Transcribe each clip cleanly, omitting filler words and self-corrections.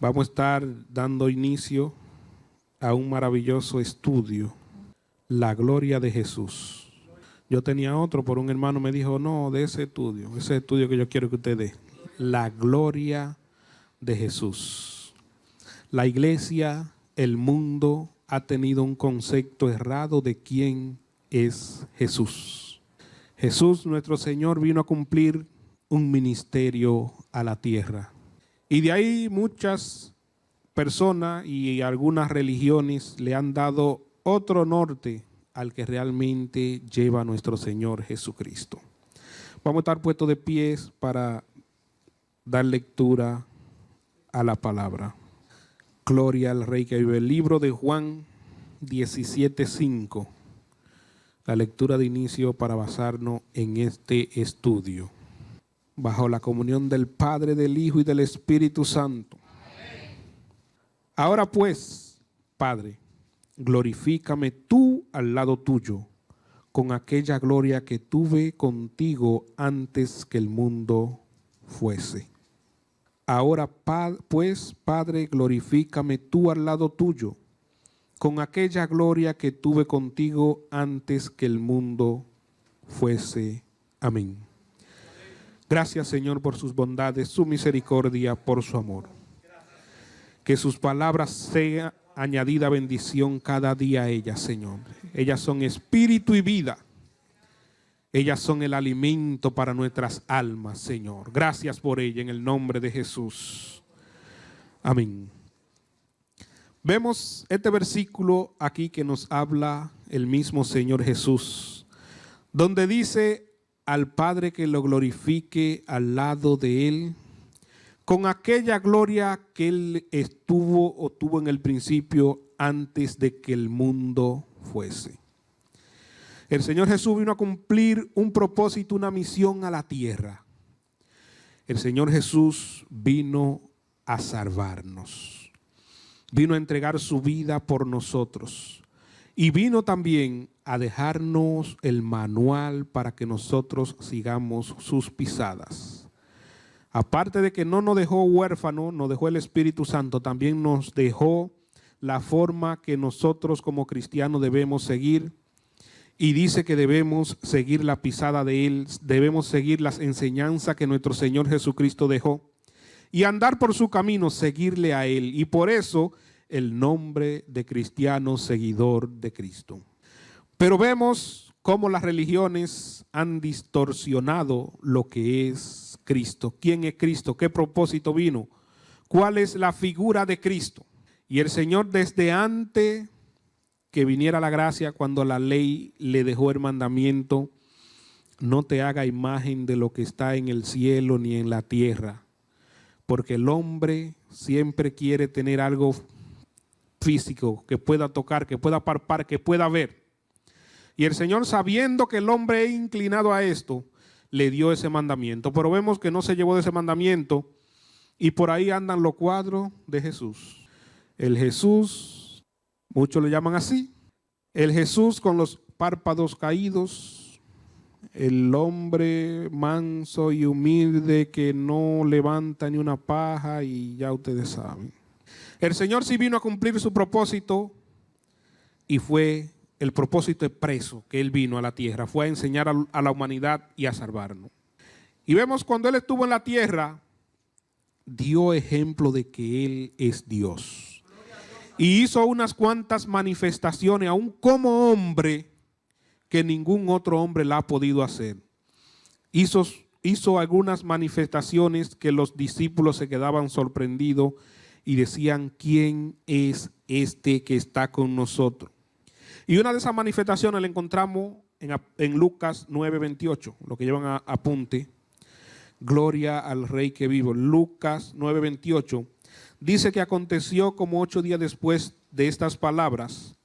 Vamos a estar dando inicio a un maravilloso estudio, la gloria de Jesús. Yo tenía otro, pero un hermano me dijo, no, de ese estudio que yo quiero que usted dé, la gloria de Jesús. La iglesia, el mundo ha tenido un concepto errado de quién es Jesús. Jesús, nuestro Señor, vino a cumplir un ministerio a la tierra. Y de ahí muchas personas y algunas religiones le han dado otro norte al que realmente lleva nuestro Señor Jesucristo. Vamos a estar puestos de pies para dar lectura a la palabra. Gloria al Rey que vive. El libro de Juan 17:5. La lectura de inicio para basarnos en este estudio. Bajo la comunión del Padre, del Hijo y del Espíritu Santo. Amén. Ahora pues, Padre, glorifícame tú al lado tuyo, con aquella gloria que tuve contigo antes que el mundo fuese. Ahora pues, Padre, glorifícame tú al lado tuyo, con aquella gloria que tuve contigo antes que el mundo fuese. Amén. Gracias, Señor, por sus bondades, su misericordia, por su amor. Que sus palabras sean añadida bendición cada día a ellas, Señor. Ellas son espíritu y vida. Ellas son el alimento para nuestras almas, Señor. Gracias por ella en el nombre de Jesús. Amén. Vemos este versículo aquí que nos habla el mismo Señor Jesús, donde dice al Padre que lo glorifique al lado de Él, con aquella gloria que Él tuvo en el principio antes de que el mundo fuese. El Señor Jesús vino a cumplir un propósito, una misión a la tierra. El Señor Jesús vino a salvarnos. Vino a entregar su vida por nosotros. Y vino también a dejarnos el manual para que nosotros sigamos sus pisadas. Aparte de que no nos dejó huérfanos, nos dejó el Espíritu Santo, también nos dejó la forma que nosotros como cristianos debemos seguir. Y dice que debemos seguir la pisada de Él, debemos seguir las enseñanzas que nuestro Señor Jesucristo dejó. Y andar por su camino, seguirle a Él. Y por eso el nombre de cristiano seguidor de Cristo. Pero vemos cómo las religiones han distorsionado lo que es Cristo. ¿Quién es Cristo? ¿Qué propósito vino? ¿Cuál es la figura de Cristo? Y el Señor desde antes que viniera la gracia, cuando la ley le dejó el mandamiento, no te haga imagen de lo que está en el cielo ni en la tierra, porque el hombre siempre quiere tener algo físico, que pueda tocar, que pueda palpar, que pueda ver. Y el Señor, sabiendo que el hombre es inclinado a esto, le dio ese mandamiento. Pero vemos que no se llevó de ese mandamiento y por ahí andan los cuadros de Jesús. El Jesús, muchos le llaman así, el Jesús con los párpados caídos, el hombre manso y humilde que no levanta ni una paja, y ya ustedes saben. El Señor sí vino a cumplir su propósito y fue el propósito expreso que Él vino a la tierra. Fue a enseñar a la humanidad y a salvarnos. Y vemos cuando Él estuvo en la tierra, dio ejemplo de que Él es Dios. Y hizo unas cuantas manifestaciones, aún como hombre, que ningún otro hombre la ha podido hacer. Hizo algunas manifestaciones que los discípulos se quedaban sorprendidos y decían, ¿quién es este que está con nosotros? Y una de esas manifestaciones la encontramos en Lucas 9:28, lo que llevan a apunte. Gloria al Rey que vive. Lucas 9:28 dice que aconteció como 8 días después de estas palabras,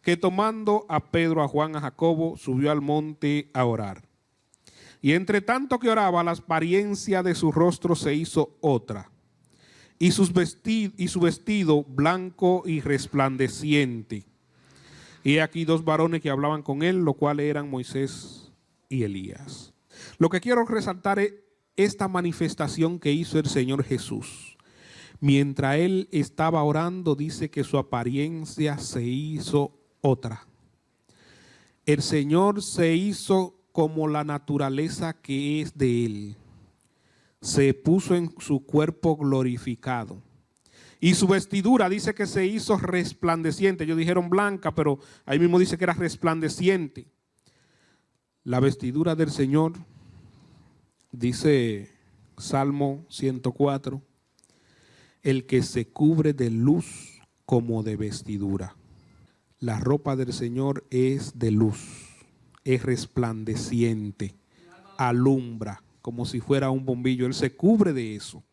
que tomando a Pedro, a Juan, a Jacobo, subió al monte a orar. Y entre tanto que oraba, la apariencia de su rostro se hizo otra, y su vestido blanco y resplandeciente. Y aquí 2 varones que hablaban con él, los cuales eran Moisés y Elías. Lo que quiero resaltar es esta manifestación que hizo el Señor Jesús. Mientras él estaba orando, dice que su apariencia se hizo otra. El Señor se hizo como la naturaleza que es de él. Se puso en su cuerpo glorificado. Y su vestidura dice que se hizo resplandeciente. Ellos dijeron blanca, pero ahí mismo dice que era resplandeciente. La vestidura del Señor, dice Salmo 104, el que se cubre de luz como de vestidura. La ropa del Señor es de luz, es resplandeciente, alumbra como si fuera un bombillo. Él se cubre de eso.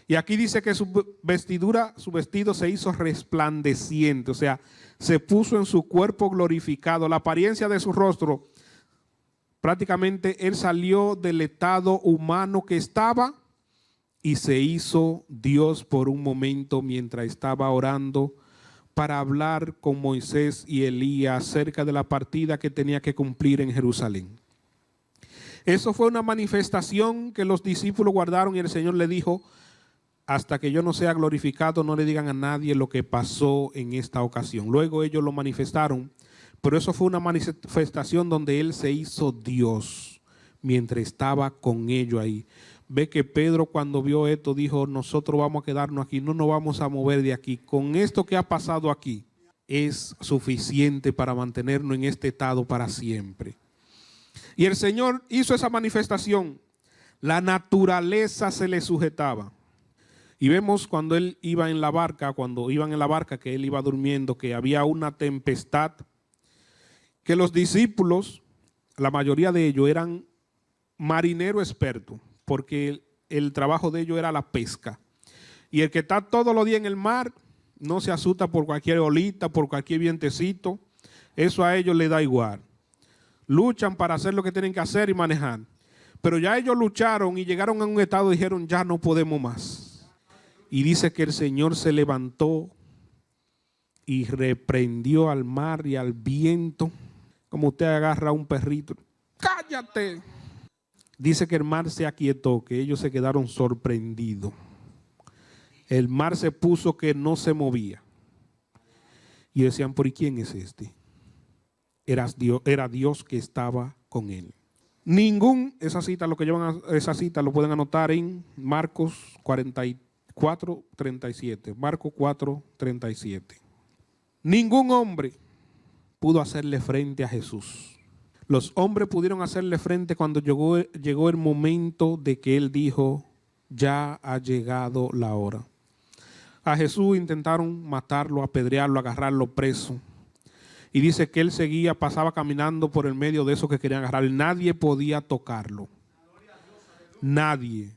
Y aquí dice que su vestidura, su vestido se hizo resplandeciente, o sea, se puso en su cuerpo glorificado. La apariencia de su rostro, prácticamente él salió del estado humano que estaba y se hizo Dios por un momento mientras estaba orando para hablar con Moisés y Elías acerca de la partida que tenía que cumplir en Jerusalén. Eso fue una manifestación que los discípulos guardaron y el Señor le dijo: hasta que yo no sea glorificado, no le digan a nadie lo que pasó en esta ocasión. Luego ellos lo manifestaron, pero eso fue una manifestación donde Él se hizo Dios mientras estaba con ellos ahí. Ve que Pedro, cuando vio esto, dijo: nosotros vamos a quedarnos aquí, no nos vamos a mover de aquí. Con esto que ha pasado aquí es suficiente para mantenernos en este estado para siempre. Y el Señor hizo esa manifestación. La naturaleza se le sujetaba. Y vemos cuando él iba en la barca, cuando iban en la barca, que él iba durmiendo, que había una tempestad, que los discípulos, la mayoría de ellos eran marineros expertos, porque el trabajo de ellos era la pesca. Y el que está todos los días en el mar no se asusta por cualquier olita, por cualquier vientecito. Eso a ellos les da igual. Luchan para hacer lo que tienen que hacer y manejar. Pero ya ellos lucharon y llegaron a un estado y dijeron: ya no podemos más. Y dice que el Señor se levantó y reprendió al mar y al viento, como usted agarra a un perrito. ¡Cállate! Dice que el mar se aquietó, que ellos se quedaron sorprendidos. El mar se puso que no se movía. Y decían: ¿por quién es este? Era Dios que estaba con él. Esa cita lo pueden anotar en Marcos 4:37. Marcos 4:37. Ningún hombre pudo hacerle frente a Jesús. Los hombres pudieron hacerle frente cuando llegó el momento de que él dijo: ya ha llegado la hora. A Jesús intentaron matarlo, apedrearlo, agarrarlo preso. Y dice que él pasaba caminando por el medio de esos que querían agarrarlo. Nadie podía tocarlo. Nadie.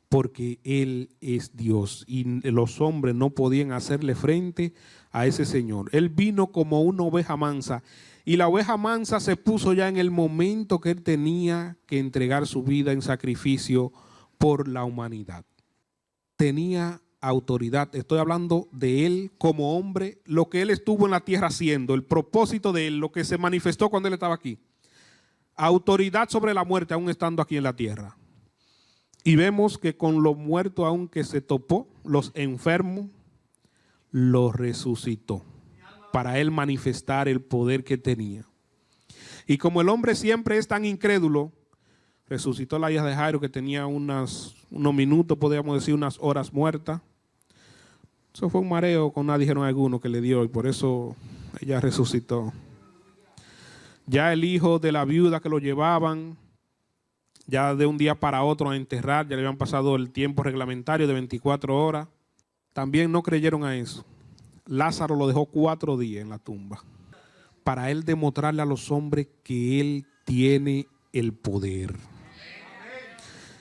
Porque Él es Dios y los hombres no podían hacerle frente a ese Señor. Él vino como una oveja mansa y la oveja mansa se puso ya en el momento que Él tenía que entregar su vida en sacrificio por la humanidad. Tenía autoridad. Estoy hablando de Él como hombre, lo que Él estuvo en la tierra haciendo, el propósito de Él, lo que se manifestó cuando Él estaba aquí. Autoridad sobre la muerte aún estando aquí en la tierra. Y vemos que con los muertos, aunque se topó, los enfermos, los resucitó para él manifestar el poder que tenía. Y como el hombre siempre es tan incrédulo, resucitó a la hija de Jairo, que tenía unos minutos, podríamos decir unas horas muertas. Eso fue un mareo, con nada dijeron algunos que le dio, y por eso ella resucitó. Ya el hijo de la viuda que lo llevaban, ya de un día para otro a enterrar, ya le habían pasado el tiempo reglamentario de 24 horas. También no creyeron a eso. Lázaro lo dejó 4 días en la tumba para él demostrarle a los hombres que él tiene el poder.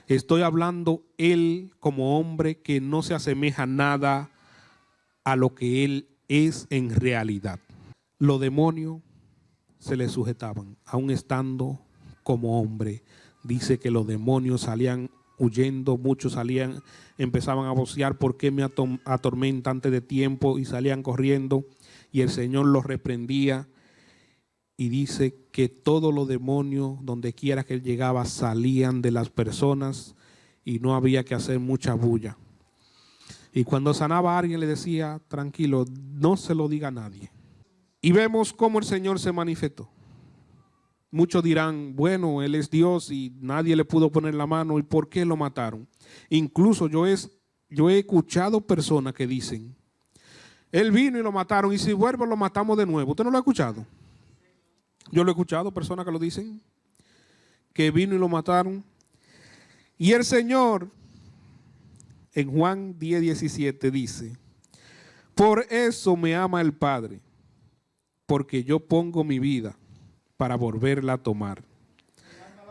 Estoy hablando él como hombre que no se asemeja nada a lo que él es en realidad. Los demonios se le sujetaban, aún estando como hombre. Dice que los demonios salían huyendo, muchos empezaban a vocear: ¿por qué me atormenta antes de tiempo? Y salían corriendo y el Señor los reprendía. Y dice que todos los demonios, donde quiera que él llegaba, salían de las personas y no había que hacer mucha bulla. Y cuando sanaba a alguien le decía, tranquilo, no se lo diga a nadie. Y vemos cómo el Señor se manifestó. Muchos dirán, bueno, Él es Dios y nadie le pudo poner la mano, ¿y por qué lo mataron? Incluso yo he escuchado personas que dicen, Él vino y lo mataron, y si vuelve lo matamos de nuevo. ¿Usted no lo ha escuchado? Yo lo he escuchado, personas que lo dicen, que vino y lo mataron. Y el Señor, en Juan 10:17 dice, por eso me ama el Padre, porque yo pongo mi vida para volverla a tomar.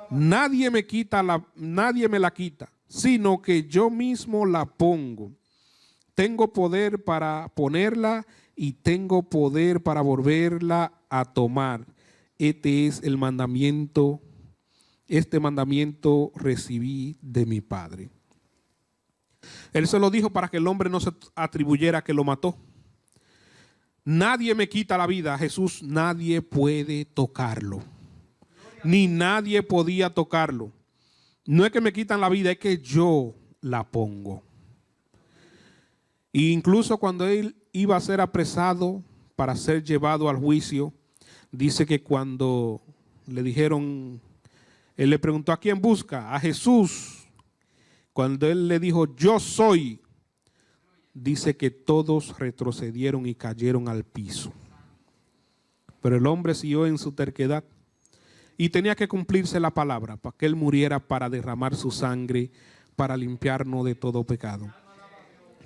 Nadie me la quita, sino que yo mismo la pongo. Tengo poder para ponerla y tengo poder para volverla a tomar. Este es el mandamiento. Este mandamiento recibí de mi Padre. Él se lo dijo para que el hombre no se atribuyera que lo mató. Nadie me quita la vida, Jesús, nadie puede tocarlo. Ni nadie podía tocarlo. No es que me quitan la vida, es que yo la pongo. E incluso cuando él iba a ser apresado para ser llevado al juicio, dice que cuando le dijeron, él le preguntó ¿a quién busca? A Jesús. Cuando él le dijo yo soy, dice que todos retrocedieron y cayeron al piso. Pero el hombre siguió en su terquedad y tenía que cumplirse la palabra para que él muriera para derramar su sangre, para limpiarnos de todo pecado.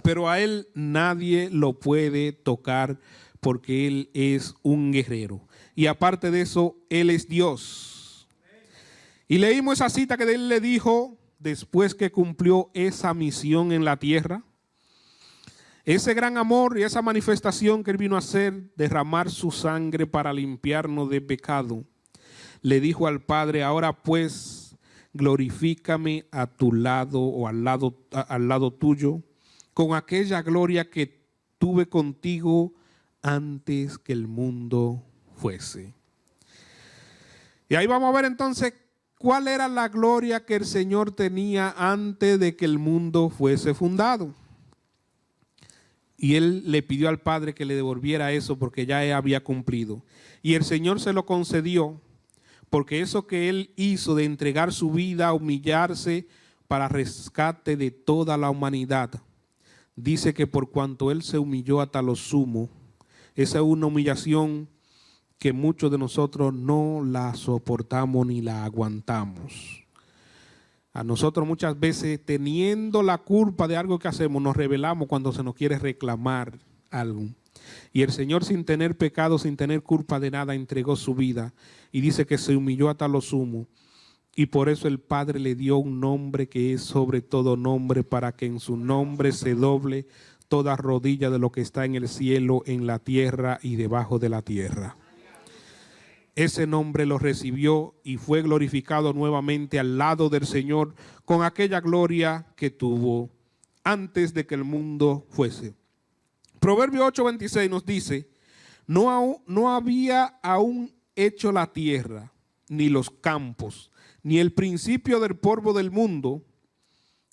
Pero a él nadie lo puede tocar porque él es un guerrero. Y aparte de eso, él es Dios. Y leímos esa cita que él le dijo después que cumplió esa misión en la tierra. Ese gran amor y esa manifestación que él vino a hacer, derramar su sangre para limpiarnos de pecado. Le dijo al Padre, ahora pues glorifícame a tu lado o al lado tuyo, con aquella gloria que tuve contigo antes que el mundo fuese. Y ahí vamos a ver entonces cuál era la gloria que el Señor tenía antes de que el mundo fuese fundado. Y él le pidió al Padre que le devolviera eso porque ya él había cumplido. Y el Señor se lo concedió porque eso que él hizo de entregar su vida, humillarse para rescate de toda la humanidad, dice que por cuanto él se humilló hasta lo sumo, esa es una humillación que muchos de nosotros no la soportamos ni la aguantamos. A nosotros muchas veces, teniendo la culpa de algo que hacemos, nos rebelamos cuando se nos quiere reclamar algo. Y el Señor, sin tener pecado, sin tener culpa de nada, entregó su vida. Y dice que se humilló hasta lo sumo. Y por eso el Padre le dio un nombre que es sobre todo nombre, para que en su nombre se doble toda rodilla de lo que está en el cielo, en la tierra y debajo de la tierra. Ese nombre lo recibió y fue glorificado nuevamente al lado del Señor con aquella gloria que tuvo antes de que el mundo fuese. Proverbio 8:26 nos dice, no había aún hecho la tierra, ni los campos, ni el principio del polvo del mundo.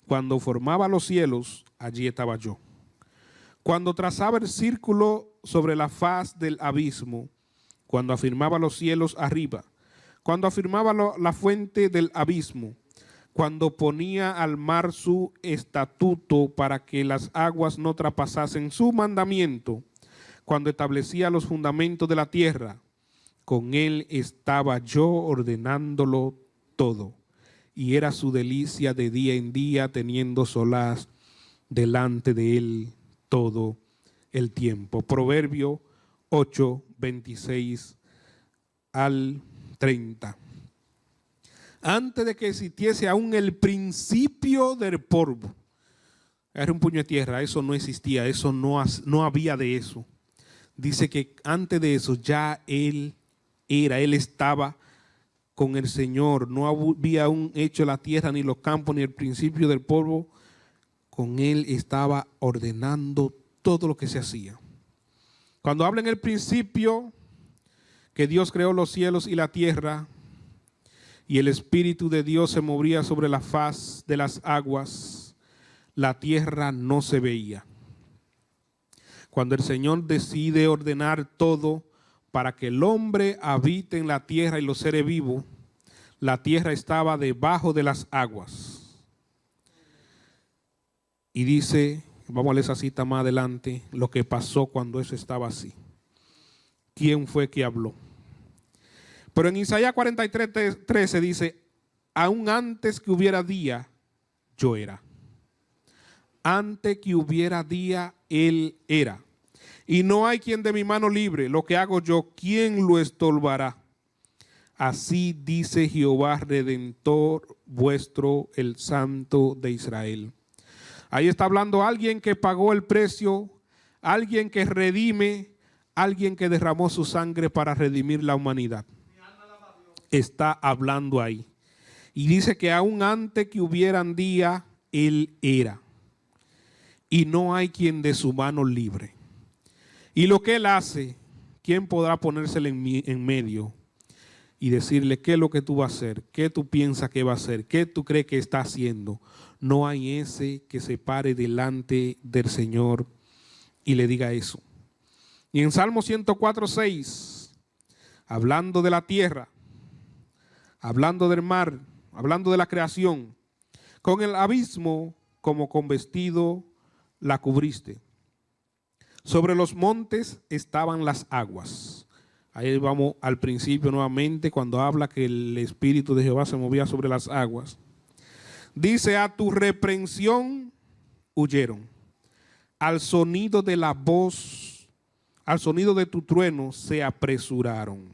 Cuando formaba los cielos, allí estaba yo. Cuando trazaba el círculo sobre la faz del abismo, cuando afirmaba los cielos arriba, cuando afirmaba la fuente del abismo, cuando ponía al mar su estatuto para que las aguas no traspasasen su mandamiento, cuando establecía los fundamentos de la tierra, con él estaba yo ordenándolo todo. Y era su delicia de día en día, teniendo solaz delante de él todo el tiempo. Proverbio 8:26 al 30. Antes de que existiese aún el principio del polvo, era un puño de tierra, eso no existía, eso no había de eso. Dice que antes de eso ya él estaba con el Señor, no había aún hecho la tierra, ni los campos, ni el principio del polvo. Con él estaba ordenando todo lo que se hacía. Cuando habla en el principio que Dios creó los cielos y la tierra, y el Espíritu de Dios se movía sobre la faz de las aguas, la tierra no se veía. Cuando el Señor decide ordenar todo para que el hombre habite en la tierra y los seres vivos, la tierra estaba debajo de las aguas. Y dice, vamos a leer esa cita más adelante, lo que pasó cuando eso estaba así. ¿Quién fue que habló? Pero en Isaías 43:13 dice, aún antes que hubiera día, yo era. Antes que hubiera día, Él era. Y no hay quien de mi mano libre. Lo que hago yo, ¿quién lo estorbará? Así dice Jehová, Redentor vuestro, el Santo de Israel. Ahí está hablando alguien que pagó el precio, alguien que redime, alguien que derramó su sangre para redimir la humanidad. Está hablando ahí. Y dice que aún antes que hubieran día, Él era. Y no hay quien de su mano libre. Y lo que Él hace, ¿quién podrá ponérsele en medio y decirle qué es lo que tú vas a hacer? ¿Qué tú piensas que va a hacer? ¿Qué tú crees que está haciendo? No hay ese que se pare delante del Señor y le diga eso. Y en Salmo 104:6, hablando de la tierra, hablando del mar, hablando de la creación, con el abismo como con vestido la cubriste. Sobre los montes estaban las aguas. Ahí vamos al principio nuevamente cuando habla que el Espíritu de Jehová se movía sobre las aguas. Dice, a tu reprensión huyeron, al sonido de la voz, al sonido de tu trueno se apresuraron.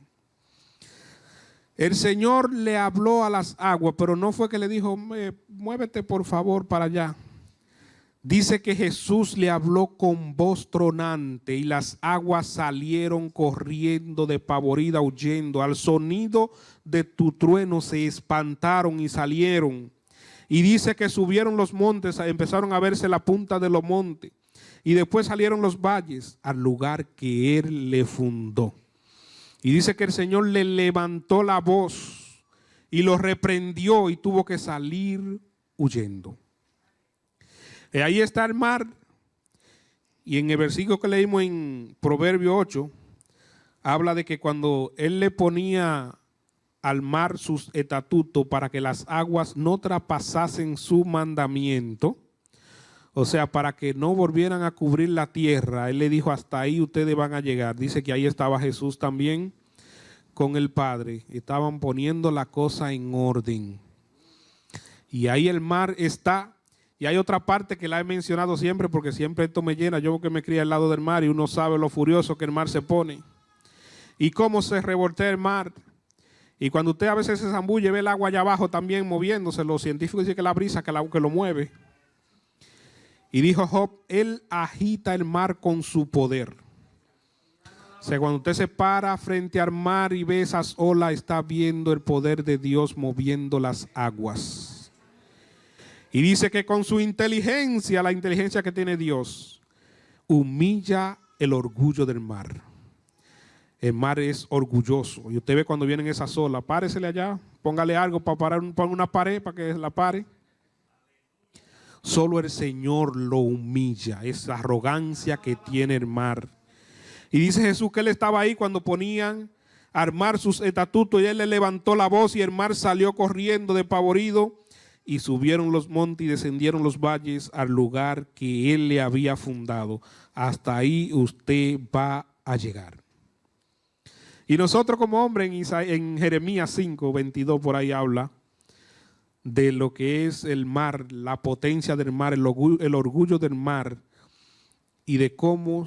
El Señor le habló a las aguas, pero no fue que le dijo, muévete por favor para allá. Dice que Jesús le habló con voz tronante y las aguas salieron corriendo despavoridas, huyendo. Al sonido de tu trueno se espantaron y salieron. Y dice que subieron los montes, empezaron a verse la punta de los montes. Y después salieron los valles al lugar que Él le fundó. Y dice que el Señor le levantó la voz y lo reprendió y tuvo que salir huyendo. Ahí está el mar, y en el versículo que leímos en Proverbio 8, habla de que cuando Él le ponía al mar sus estatutos para que las aguas no traspasasen su mandamiento, o sea, para que no volvieran a cubrir la tierra, Él le dijo, hasta ahí ustedes van a llegar. Dice que ahí estaba Jesús también con el Padre, estaban poniendo la cosa en orden. Y ahí el mar está. Y hay otra parte que la he mencionado siempre porque siempre esto me llena. Yo que me crié al lado del mar y uno sabe lo furioso que el mar se pone. Y cómo se revoltea el mar. Y cuando usted a veces se zambulle ve el agua allá abajo también moviéndose. Los científicos dicen que la brisa que lo mueve. Y dijo Job, Él agita el mar con su poder. O sea, cuando usted se para frente al mar y ve esas olas, está viendo el poder de Dios moviendo las aguas. Y dice que con su inteligencia, la inteligencia que tiene Dios, humilla el orgullo del mar. El mar es orgulloso. Y usted ve cuando vienen esas olas, páresele allá, póngale algo para parar, ponga una pared para que la pare. Solo el Señor lo humilla, esa arrogancia que tiene el mar. Y dice Jesús que Él estaba ahí cuando ponían a armar sus estatutos y Él le levantó la voz y el mar salió corriendo despavorido. Y subieron los montes y descendieron los valles al lugar que Él le había fundado. Hasta ahí usted va a llegar. Y nosotros como hombres en Jeremías 5:22 por ahí habla de lo que es el mar, la potencia del mar, el orgullo del mar y de cómo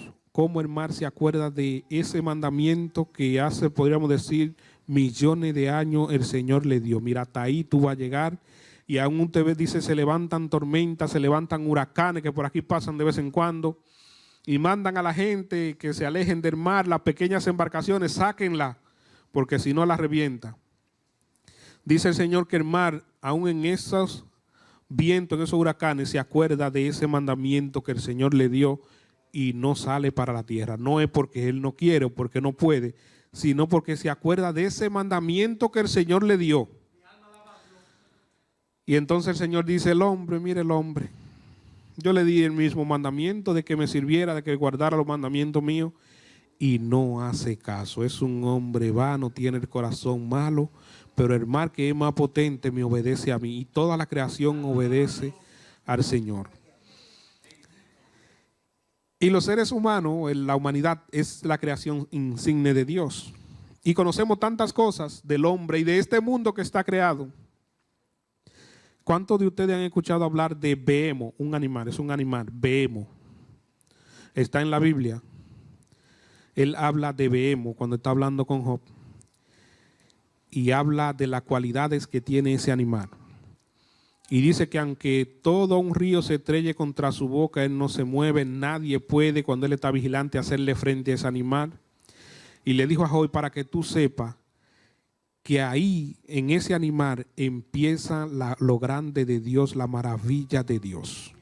el mar se acuerda de ese mandamiento que hace, podríamos decir, millones de años el Señor le dio. Mira, hasta ahí tú vas a llegar. Y aún usted ve, dice, se levantan tormentas, se levantan huracanes que por aquí pasan de vez en cuando. Y mandan a la gente que se alejen del mar, las pequeñas embarcaciones, sáquenla, porque si no la revienta. Dice el Señor que el mar, aún en esos vientos, en esos huracanes, se acuerda de ese mandamiento que el Señor le dio y no sale para la tierra. No es porque Él no quiere o porque no puede, sino porque se acuerda de ese mandamiento que el Señor le dio. Y entonces el Señor dice, el hombre, mire el hombre, Yo le di el mismo mandamiento de que me sirviera, de que guardara los mandamientos míos, y no hace caso. Es un hombre vano, tiene el corazón malo, pero el mar que es más potente me obedece a mí, y toda la creación obedece al Señor. Y los seres humanos, la humanidad, es la creación insigne de Dios. Y conocemos tantas cosas del hombre y de este mundo que está creado. ¿Cuántos de ustedes han escuchado hablar de Behemo? Un animal, es un animal, Behemo. Está en la Biblia. Él habla de Behemo cuando está hablando con Job. Y habla de las cualidades que tiene ese animal. Y dice que aunque todo un río se estrelle contra su boca, él no se mueve, nadie puede, cuando él está vigilante, hacerle frente a ese animal. Y le dijo a Job, para que tú sepas que ahí, en ese animal, empieza lo grande de Dios, la maravilla de Dios.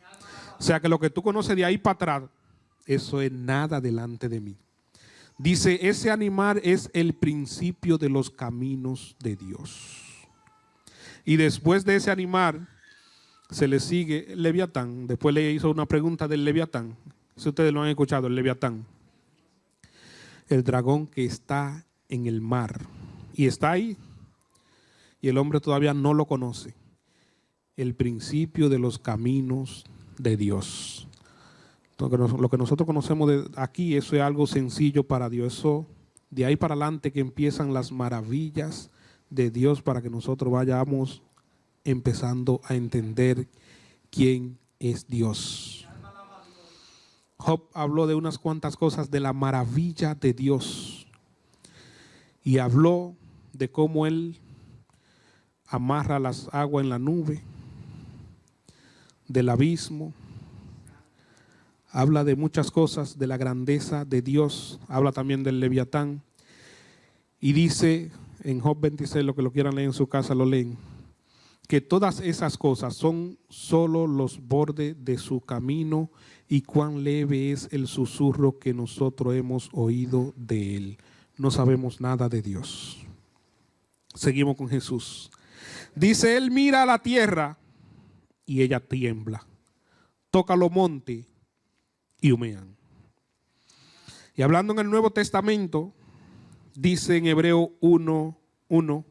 O sea que lo que tú conoces de ahí para atrás, eso es nada delante de mí. Dice, ese animal es el principio de los caminos de Dios. Y después de ese animal se le sigue el Leviatán. Después le hizo una pregunta del Leviatán. Si ustedes lo han escuchado, el Leviatán. El dragón que está en el mar. Y está ahí. Y el hombre todavía no lo conoce. El principio de los caminos de Dios. Lo que nosotros conocemos de aquí, eso es algo sencillo para Dios. Eso, de ahí para adelante que empiezan las maravillas de Dios, para que nosotros vayamos empezando a entender quién es Dios. Job habló de unas cuantas cosas de la maravilla de Dios y habló de cómo él amarra las aguas en la nube, del abismo. Habla de muchas cosas, de la grandeza de Dios. Habla también del Leviatán. Y dice en Job 26, lo que lo quieran leer en su casa, lo leen, que todas esas cosas son solo los bordes de su camino, y cuán leve es el susurro que nosotros hemos oído de él. No sabemos nada de Dios. Seguimos con Jesús. Dice, él mira a la tierra y ella tiembla. Toca los montes y humean. Y hablando en el Nuevo Testamento, dice en Hebreo 1:1,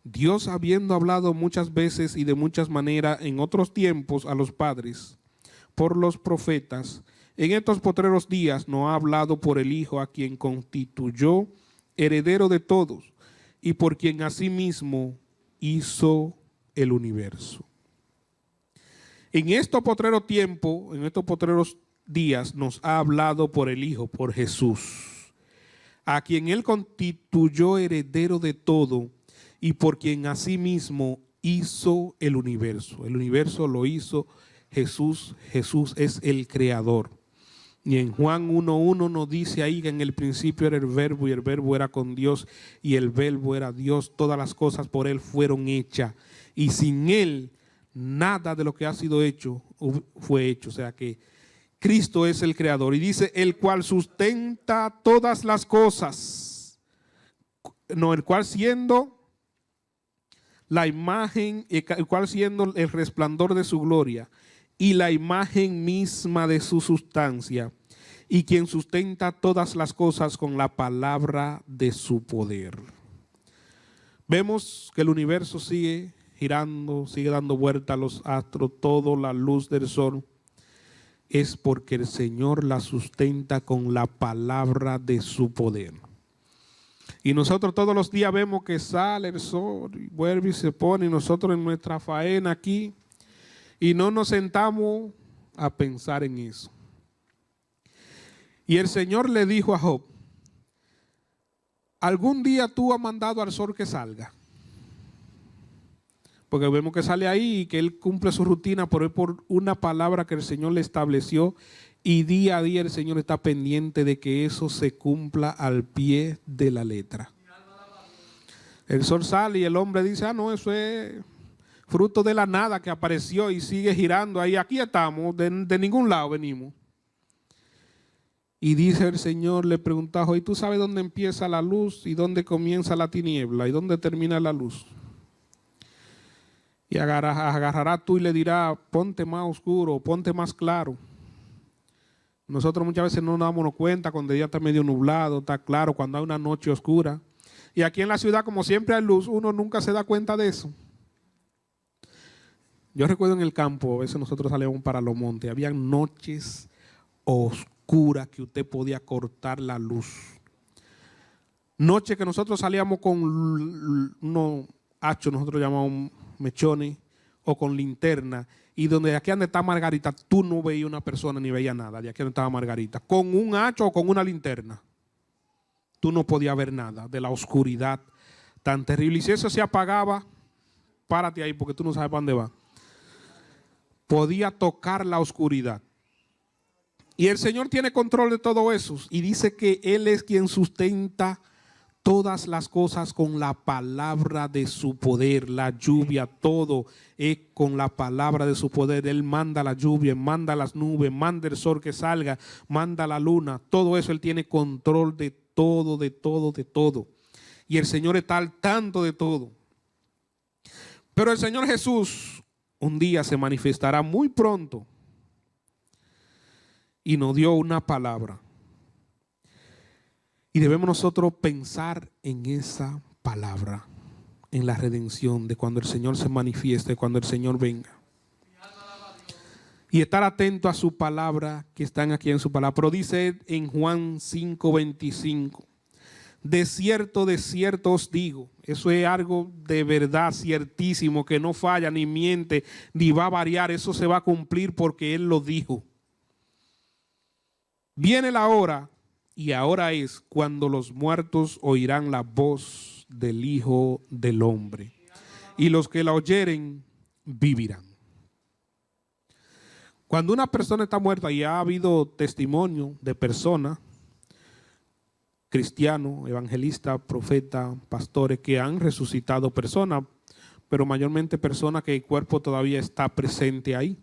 Dios, habiendo hablado muchas veces y de muchas maneras en otros tiempos a los padres por los profetas, en estos postreros días nos ha hablado por el Hijo, a quien constituyó heredero de todos y por quien asimismo hizo el universo. En estos postreros tiempos, en estos postreros días, nos ha hablado por el Hijo, por Jesús, a quien él constituyó heredero de todo y por quien asimismo hizo el universo. El universo lo hizo Jesús. Jesús es el creador. Y en Juan 1:1 nos dice ahí que en el principio era el verbo y el verbo era con Dios y el verbo era Dios. Todas las cosas por él fueron hechas y sin él nada de lo que ha sido hecho fue hecho. O sea que Cristo es el creador. Y dice, el cual sustenta todas las cosas. No, el cual siendo la imagen, el cual siendo el resplandor de su gloria y la imagen misma de su sustancia, y quien sustenta todas las cosas con la palabra de su poder. Vemos que el universo sigue girando, sigue dando vuelta a los astros, toda la luz del sol es porque el Señor la sustenta con la palabra de su poder. Y nosotros todos los días vemos que sale el sol y vuelve y se pone, y nosotros en nuestra faena aquí, y no nos sentamos a pensar en eso. Y el Señor le dijo a Job, ¿algún día tú has mandado al sol que salga? Porque vemos que sale ahí y que él cumple su rutina, pero es por una palabra que el Señor le estableció, y día a día el Señor está pendiente de que eso se cumpla al pie de la letra. El sol sale y el hombre dice, no, eso es fruto de la nada que apareció y sigue girando ahí. Aquí estamos, de ningún lado venimos. Y dice el Señor, le pregunta, ¿y tú sabes dónde empieza la luz y dónde comienza la tiniebla y dónde termina la luz? Y agarrará tú y le dirá, ponte más oscuro, ponte más claro. Nosotros muchas veces no nos damos cuenta cuando el día está medio nublado, está claro, cuando hay una noche oscura. Y aquí en la ciudad, como siempre hay luz, uno nunca se da cuenta de eso. Yo recuerdo en el campo, a veces nosotros salíamos para los montes, había noches oscuras que usted podía cortar la luz. Noche que nosotros salíamos con unos hachos, nosotros llamamos mechones, o con linterna, y donde aquí donde está Margarita, tú no veías una persona ni veías nada, de aquí donde estaba Margarita, con un hacho o con una linterna. Tú no podías ver nada de la oscuridad tan terrible. Y si eso se apagaba, párate ahí porque tú no sabes para dónde va. Podía tocar la oscuridad. Y el Señor tiene control de todo eso y dice que Él es quien sustenta todas las cosas con la palabra de su poder. La lluvia, todo es con la palabra de su poder. Él manda la lluvia, manda las nubes, manda el sol que salga, manda la luna. Todo eso Él tiene control de todo, de todo, de todo. Y el Señor está al tanto de todo. Pero el Señor Jesús un día se manifestará muy pronto y nos dio una palabra. Y debemos nosotros pensar en esa palabra, en la redención, de cuando el Señor se manifieste, cuando el Señor venga. Y estar atento a su palabra, que están aquí en su palabra. Pero dice en Juan 5:25, de cierto os digo, eso es algo de verdad ciertísimo, que no falla, ni miente, ni va a variar, eso se va a cumplir porque Él lo dijo. Viene la hora, y ahora es cuando los muertos oirán la voz del Hijo del Hombre, y los que la oyeren vivirán. Cuando una persona está muerta, y ha habido testimonio de personas, cristianos, evangelistas, profetas, pastores, que han resucitado personas, pero mayormente personas que el cuerpo todavía está presente ahí,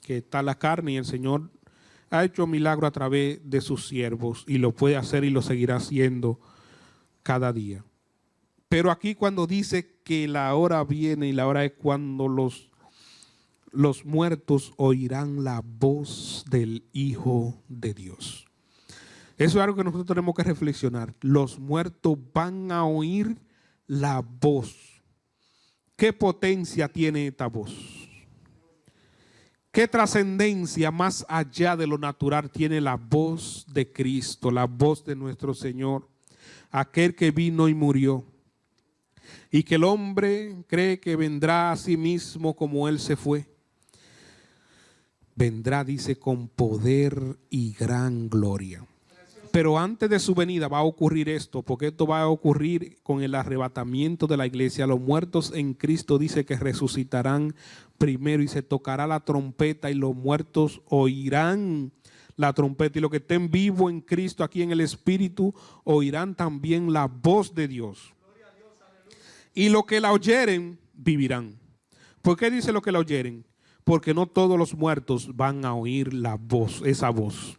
que está la carne, y el Señor ha hecho milagro a través de sus siervos y lo puede hacer y lo seguirá haciendo cada día. Pero aquí cuando dice que la hora viene y la hora es cuando los muertos oirán la voz del Hijo de Dios. Eso es algo que nosotros tenemos que reflexionar. Los muertos van a oír la voz. ¿Qué potencia tiene esta voz? ¿Qué trascendencia más allá de lo natural tiene la voz de Cristo, la voz de nuestro Señor, aquel que vino y murió? Y que el hombre cree que vendrá a sí mismo como Él se fue. Vendrá, dice, con poder y gran gloria. Pero antes de su venida va a ocurrir esto, porque esto va a ocurrir con el arrebatamiento de la iglesia. Los muertos en Cristo dice que resucitarán primero y se tocará la trompeta y los muertos oirán la trompeta. Y los que estén vivos en Cristo aquí en el Espíritu oirán también la voz de Dios. Y los que la oyeren vivirán. ¿Por qué dice los que la oyeren? Porque no todos los muertos van a oír la voz, esa voz.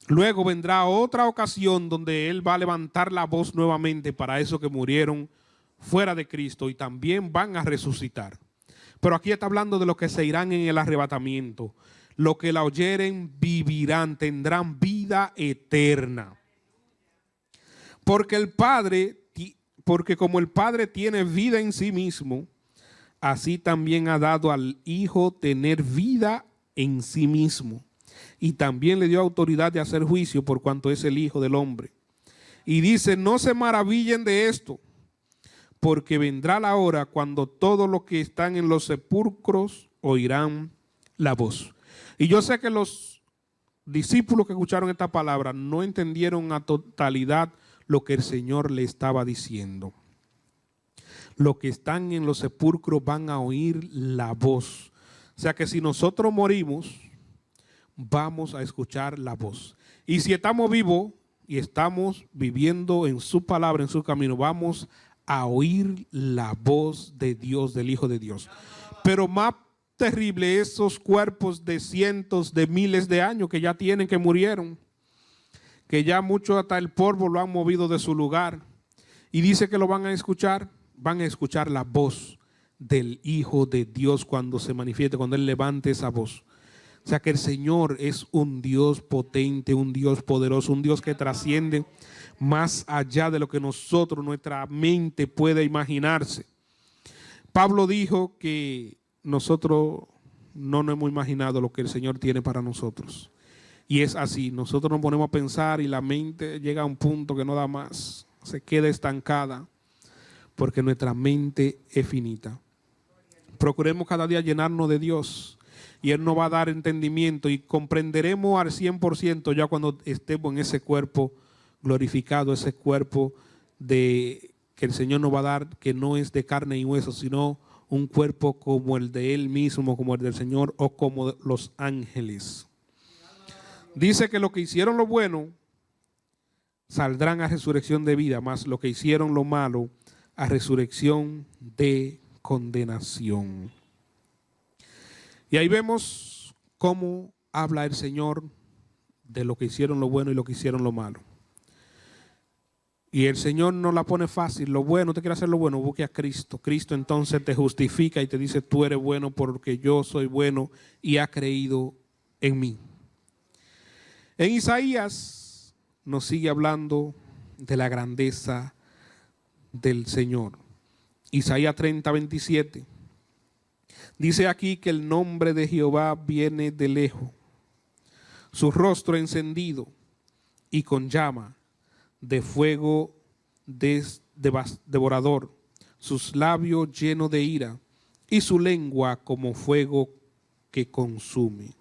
Luego vendrá otra ocasión donde Él va a levantar la voz nuevamente para esos que murieron fuera de Cristo y también van a resucitar. Pero aquí está hablando de los que se irán en el arrebatamiento. Los que la oyeren vivirán, tendrán vida eterna. Porque como el Padre tiene vida en sí mismo, así también ha dado al Hijo tener vida en sí mismo. Y también le dio autoridad de hacer juicio por cuanto es el Hijo del Hombre. Y dice, no se maravillen de esto, porque vendrá la hora cuando todos los que están en los sepulcros oirán la voz. Y yo sé que los discípulos que escucharon esta palabra no entendieron a totalidad lo que el Señor le estaba diciendo. Los que están en los sepulcros van a oír la voz. O sea que si nosotros morimos, vamos a escuchar la voz. Y si estamos vivos y estamos viviendo en su palabra, en su camino, vamos a oír la voz de Dios, del Hijo de Dios. Pero más terrible, esos cuerpos de cientos de miles de años que ya tienen, que murieron, que ya mucho hasta el polvo lo han movido de su lugar. Y dice que lo van a escuchar la voz del Hijo de Dios cuando se manifieste, cuando Él levante esa voz. O sea que el Señor es un Dios potente, un Dios poderoso, un Dios que trasciende más allá de lo que nosotros, nuestra mente puede imaginarse. Pablo dijo que nosotros no nos hemos imaginado lo que el Señor tiene para nosotros. Y es así, nosotros nos ponemos a pensar y la mente llega a un punto que no da más, se queda estancada porque nuestra mente es finita. Procuremos cada día llenarnos de Dios y Él nos va a dar entendimiento y comprenderemos al 100% ya cuando estemos en ese cuerpo glorificado, ese cuerpo que el Señor nos va a dar, que no es de carne y hueso, sino un cuerpo como el de Él mismo, como el del Señor o como los ángeles. Dice que lo que hicieron lo bueno saldrán a resurrección de vida, mas lo que hicieron lo malo a resurrección de condenación. Y ahí vemos cómo habla el Señor de lo que hicieron lo bueno y lo que hicieron lo malo. Y el Señor no la pone fácil. Lo bueno, usted quiere hacer lo bueno, busque a Cristo. Cristo entonces te justifica y te dice, tú eres bueno porque yo soy bueno y has creído en mí. En Isaías nos sigue hablando de la grandeza del Señor. Isaías 30:27. Dice aquí que el nombre de Jehová viene de lejos, su rostro encendido y con llama de fuego devorador, sus labios llenos de ira y su lengua como fuego que consume.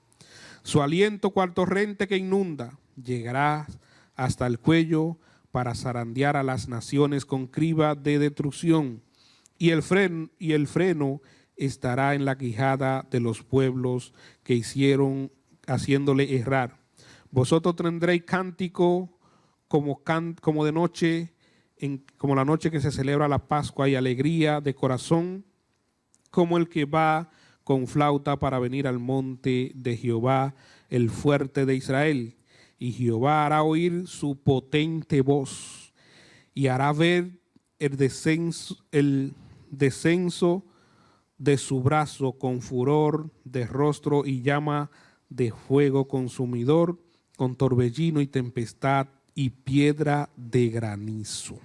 Su aliento cual torrente que inunda, llegará hasta el cuello para zarandear a las naciones con criba de destrucción, y el freno estará en la quijada de los pueblos que hicieron haciéndole errar. Vosotros tendréis cántico como de noche, como la noche que se celebra la Pascua, y alegría de corazón, como el que va con flauta para venir al monte de Jehová, el fuerte de Israel. Y Jehová hará oír su potente voz y hará ver el descenso de su brazo con furor de rostro y llama de fuego consumidor, con torbellino y tempestad y piedra de granizo.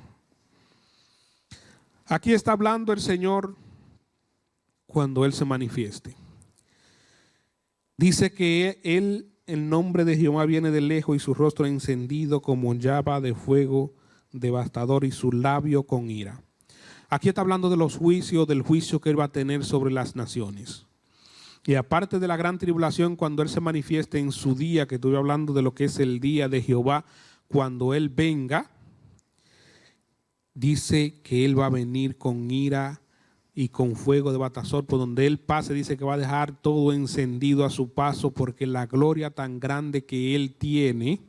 Aquí está hablando el Señor cuando Él se manifieste. Dice que el nombre de Jehová viene de lejos y su rostro encendido como llama de fuego devastador y su labio con ira. Aquí está hablando de los juicios, del juicio que Él va a tener sobre las naciones. Y aparte de la gran tribulación, cuando Él se manifieste en su día, que estoy hablando de lo que es el día de Jehová, cuando Él venga, dice que Él va a venir con ira y con fuego devastador, por donde Él pase, dice que va a dejar todo encendido a su paso, porque la gloria tan grande que Él tiene,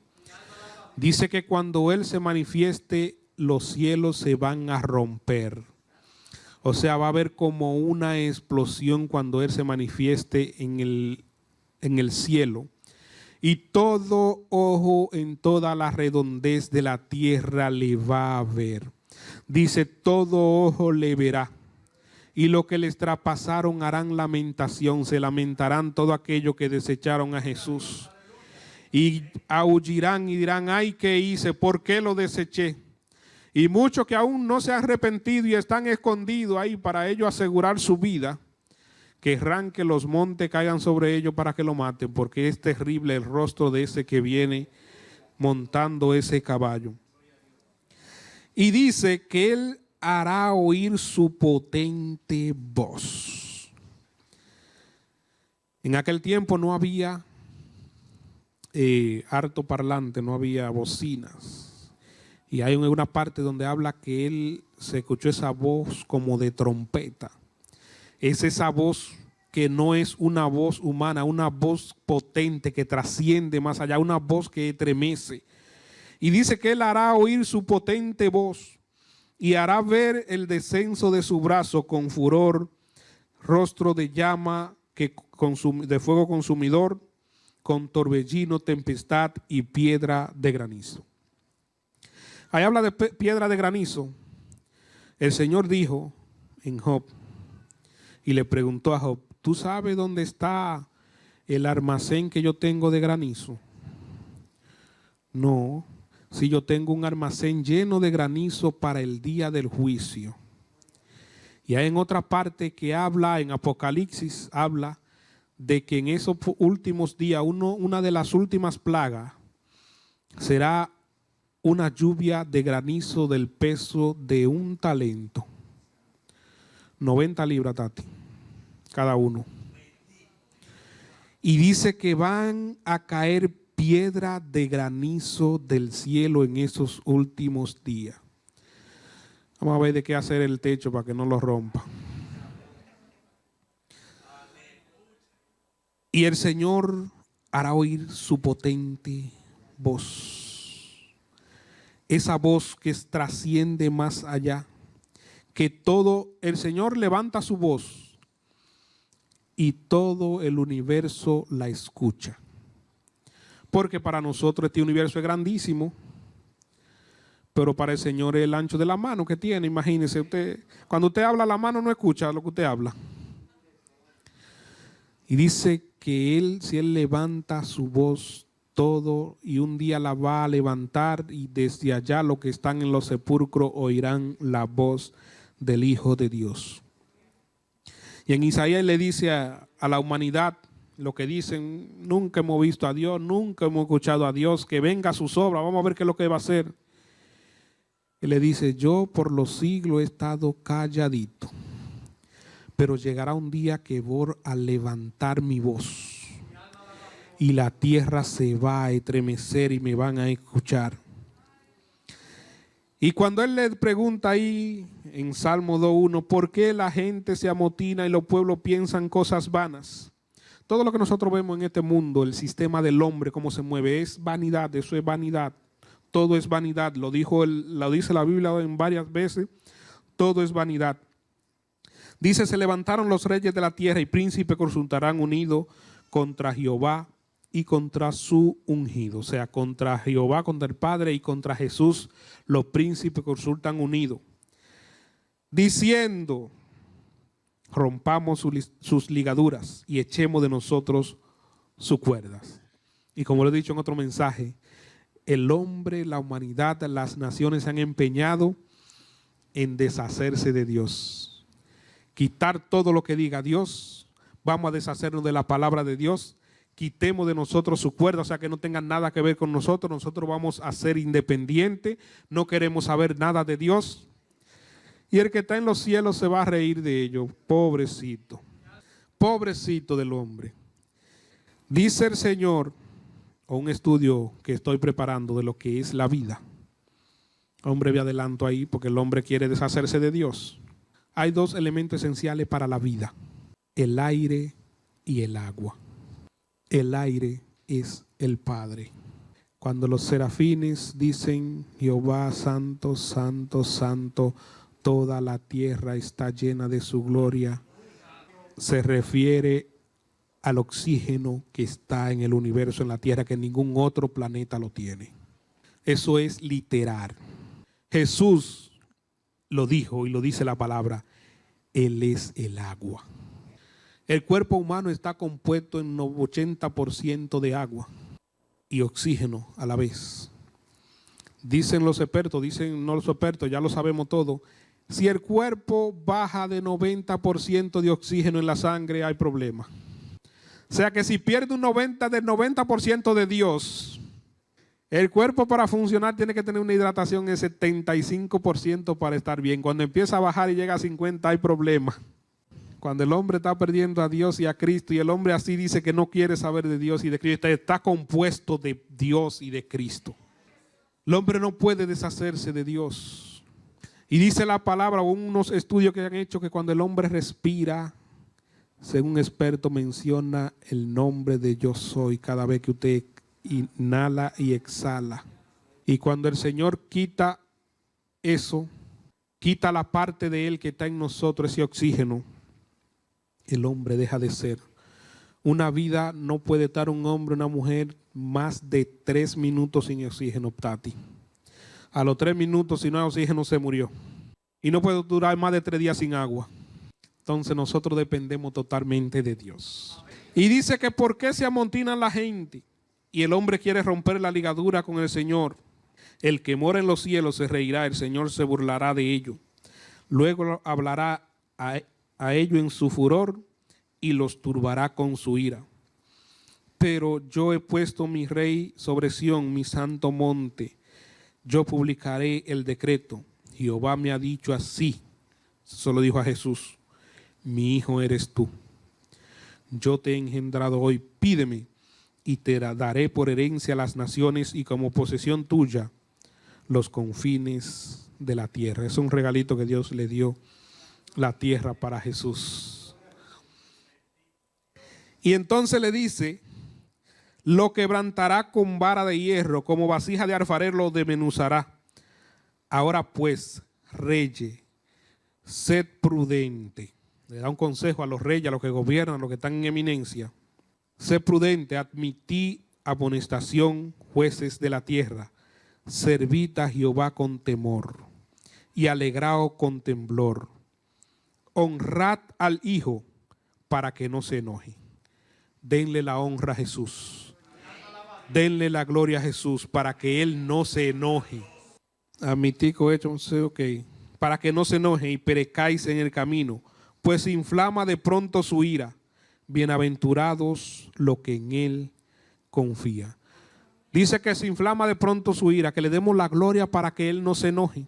dice que cuando Él se manifieste, los cielos se van a romper. O sea, va a haber como una explosión cuando Él se manifieste en el cielo. Y todo ojo en toda la redondez de la tierra le va a ver. Dice, todo ojo le verá. Y lo que les traspasaron harán lamentación, se lamentarán todo aquello que desecharon a Jesús. Y aullirán y dirán, ay, ¿qué hice? ¿Por qué lo deseché? Y muchos que aún no se han arrepentido y están escondidos ahí para ellos asegurar su vida, querrán que los montes caigan sobre ellos para que lo maten, porque es terrible el rostro de ese que viene montando ese caballo. Y dice que Él hará oír su potente voz. En aquel tiempo no había altoparlante, no había bocinas. Y hay una parte donde habla que Él se escuchó esa voz como de trompeta. Es esa voz que no es una voz humana, una voz potente que trasciende más allá, una voz que estremece. Y dice que Él hará oír su potente voz y hará ver el descenso de su brazo con furor, rostro de llama de fuego consumidor, con torbellino, tempestad y piedra de granizo. Ahí habla de piedra de granizo. El Señor dijo en Job y le preguntó a Job, ¿tú sabes dónde está el almacén que yo tengo de granizo? No, si yo tengo un almacén lleno de granizo para el día del juicio. Y hay en otra parte que habla, en Apocalipsis, habla de que en esos últimos días, una de las últimas plagas será una lluvia de granizo del peso de un talento. 90 libras, Tati, cada uno. Y dice que van a caer piedra de granizo del cielo en esos últimos días. Vamos a ver de qué hacer el techo para que no lo rompa. Y el Señor hará oír su potente voz. Esa voz que trasciende más allá. Que todo, el Señor levanta su voz y todo el universo la escucha. Porque para nosotros este universo es grandísimo, pero para el Señor es el ancho de la mano que tiene. Imagínese usted, cuando usted habla, la mano no escucha lo que usted habla. Y dice que Él, si Él levanta su voz, todo, y un día la va a levantar, y desde allá los que están en los sepulcros oirán la voz del Hijo de Dios. Y en Isaías le dice a la humanidad lo que dicen: nunca hemos visto a Dios, nunca hemos escuchado a Dios, que venga a sus obras, vamos a ver qué es lo que va a hacer. Él le dice: yo por los siglos he estado calladito, pero llegará un día que voy a levantar mi voz y la tierra se va a estremecer y me van a escuchar. Y cuando él le pregunta ahí en Salmo 2:1, ¿por qué la gente se amotina y los pueblos piensan cosas vanas? Todo lo que nosotros vemos en este mundo, el sistema del hombre, cómo se mueve, es vanidad, eso es vanidad. Todo es vanidad, lo dice la Biblia en varias veces, todo es vanidad. Dice: se levantaron los reyes de la tierra y príncipes consultarán unidos contra Jehová y contra su ungido. O sea, contra Jehová, contra el Padre y contra Jesús, los príncipes consultan unidos, diciendo: rompamos sus ligaduras y echemos de nosotros sus cuerdas. Y como lo he dicho en otro mensaje, el hombre, la humanidad, las naciones se han empeñado en deshacerse de Dios. Quitar todo lo que diga Dios. Vamos a deshacernos de la palabra de Dios. Quitemos de nosotros su cuerda, o sea, que no tengan nada que ver con nosotros. Nosotros vamos a ser independientes. No queremos saber nada de Dios. Y el que está en los cielos se va a reír de ello. Pobrecito. Pobrecito del hombre. Dice el Señor, o un estudio que estoy preparando de lo que es la vida. Hombre, me adelanto ahí porque el hombre quiere deshacerse de Dios. Hay dos elementos esenciales para la vida: el aire y el agua. El aire es el Padre. Cuando los serafines dicen: Jehová, santo, santo, santo, toda la tierra está llena de su gloria, se refiere al oxígeno que está en el universo, en la tierra, que ningún otro planeta lo tiene. Eso es literal. Jesús lo dijo y lo dice la palabra: Él es el agua. El cuerpo humano está compuesto en 80% de agua y oxígeno a la vez. Dicen los expertos, dicen no los expertos, ya lo sabemos todo. Si el cuerpo baja de 90% de oxígeno en la sangre, hay problema. O sea que si pierde un 90% de Dios, el cuerpo para funcionar tiene que tener una hidratación de 75% para estar bien. Cuando empieza a bajar y llega a 50, hay problema. Cuando el hombre está perdiendo a Dios y a Cristo, y el hombre así dice que no quiere saber de Dios y de Cristo, está compuesto de Dios y de Cristo. El hombre no puede deshacerse de Dios. Y dice la palabra, unos estudios que han hecho, que cuando el hombre respira, según experto, menciona el nombre de yo soy cada vez que usted inhala y exhala. Y cuando el Señor quita eso, quita la parte de Él que está en nosotros, ese oxígeno, el hombre deja de ser. Una vida no puede estar un hombre o una mujer más de 3 minutos sin oxígeno, Tati. A los 3 minutos, si no hay oxígeno, se murió. Y no puede durar más de 3 días sin agua. entonces nosotros dependemos totalmente de Dios. Y dice que ¿por qué se amontina la gente? Y el hombre quiere romper la ligadura con el Señor. El que mora en los cielos se reirá, el Señor se burlará de ello. Luego hablará a ello en su furor y los turbará con su ira. Pero yo he puesto mi rey sobre Sión, mi santo monte. Yo publicaré el decreto. Jehová me ha dicho así. Eso lo dijo a Jesús. Mi hijo eres tú. Yo te he engendrado hoy. Pídeme y te daré por herencia a las naciones y como posesión tuya los confines de la tierra. Es un regalito que Dios le dio, la tierra para Jesús. Y entonces le dice, lo quebrantará con vara de hierro, como vasija de alfarero lo desmenuzará. Ahora pues, reyes, sed prudente. Le da un consejo a los reyes, a los que gobiernan, a los que están en eminencia. Sed prudente, admitid amonestación, jueces de la tierra. Servid a Jehová con temor y alegraos con temblor. Honrad al Hijo para que no se enoje. Denle la honra a Jesús. Denle la gloria a Jesús para que Él no se enoje. Admitico hecho, ok. Para que no se enoje y perezcáis en el camino, pues se inflama de pronto su ira. Bienaventurados los que en Él confían. Dice que se inflama de pronto su ira, que le demos la gloria para que Él no se enoje.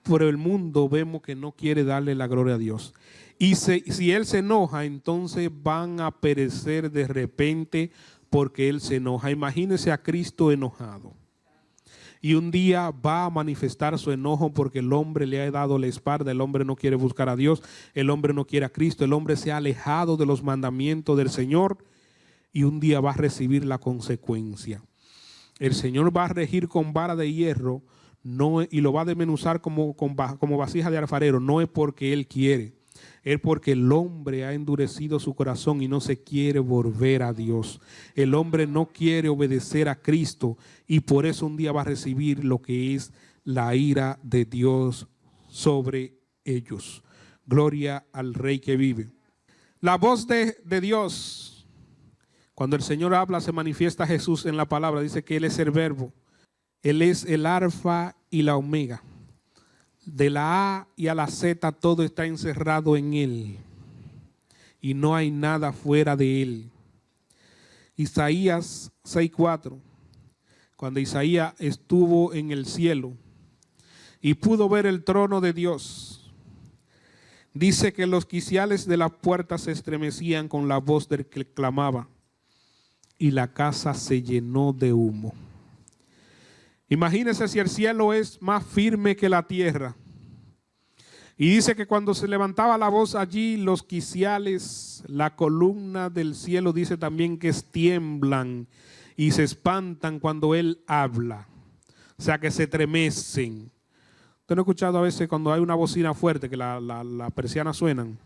Pero el mundo vemos que no quiere darle la gloria a Dios. Y si Él se enoja, entonces van a perecer de repente porque Él se enoja. Imagínense a Cristo enojado. Y un día va a manifestar su enojo porque el hombre le ha dado la espalda, el hombre no quiere buscar a Dios, el hombre no quiere a Cristo, el hombre se ha alejado de los mandamientos del Señor y un día va a recibir la consecuencia. El Señor va a regir con vara de hierro y lo va a desmenuzar como vasija de alfarero. No es porque Él quiere, es porque el hombre ha endurecido su corazón y no se quiere volver a Dios. El hombre no quiere obedecer a Cristo y por eso un día va a recibir lo que es la ira de Dios sobre ellos. Gloria al Rey que vive. La voz de Dios. Cuando el Señor habla, se manifiesta Jesús en la palabra. Dice que Él es el verbo. Él es el alfa y la omega. De la A y a la Z todo está encerrado en Él. Y no hay nada fuera de Él. Isaías 6:4. Cuando Isaías estuvo en el cielo y pudo ver el trono de Dios, dice que los quiciales de la puerta se estremecían con la voz del que clamaba. Y la casa se llenó de humo. Imagínense si el cielo es más firme que la tierra. Y dice que cuando se levantaba la voz allí, los quiciales, la columna del cielo, dice también que tiemblan y se espantan cuando Él habla. O sea que se estremecen. ¿Usted no ha escuchado a veces cuando hay una bocina fuerte que las persianas suenan?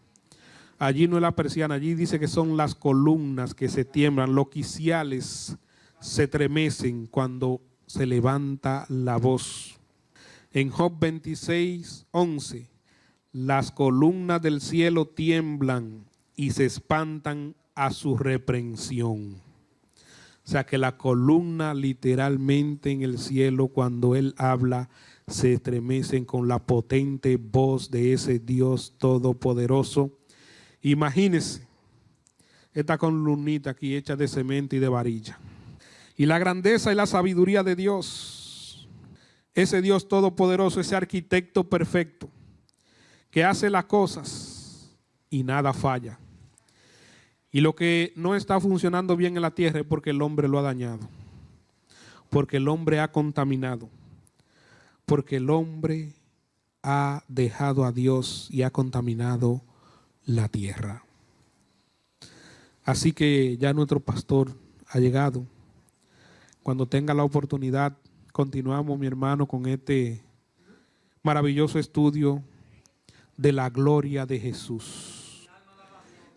Allí no es la persiana, allí dice que son las columnas que se tiemblan, los quiciales se estremecen cuando se levanta la voz. En Job 26:11, las columnas del cielo tiemblan y se espantan a su reprensión. O sea que la columna literalmente en el cielo cuando Él habla se estremecen con la potente voz de ese Dios todopoderoso. Imagínense esta columnita aquí hecha de cemento y de varilla. Y la grandeza y la sabiduría de Dios, ese Dios todopoderoso, ese arquitecto perfecto, que hace las cosas y nada falla. Y lo que no está funcionando bien en la tierra es porque el hombre lo ha dañado, porque el hombre ha contaminado, porque el hombre ha dejado a Dios y ha contaminado la tierra. Así que ya nuestro pastor ha llegado. Cuando tenga la oportunidad, continuamos, mi hermano, con este maravilloso estudio de la gloria de Jesús.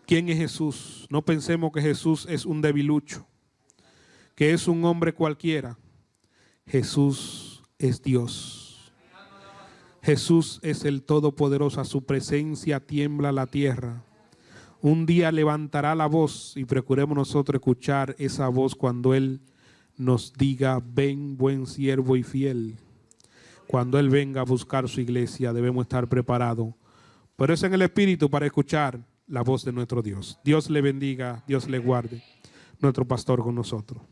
¿Quién es Jesús? No pensemos que Jesús es un debilucho, que es un hombre cualquiera. Jesús es Dios. Jesús es el Todopoderoso, a su presencia tiembla la tierra. Un día levantará la voz y procuremos nosotros escuchar esa voz cuando Él nos diga: ven, buen siervo y fiel. Cuando Él venga a buscar su iglesia, debemos estar preparados. Pero es en el Espíritu para escuchar la voz de nuestro Dios. Dios le bendiga, Dios le guarde. Nuestro pastor con nosotros.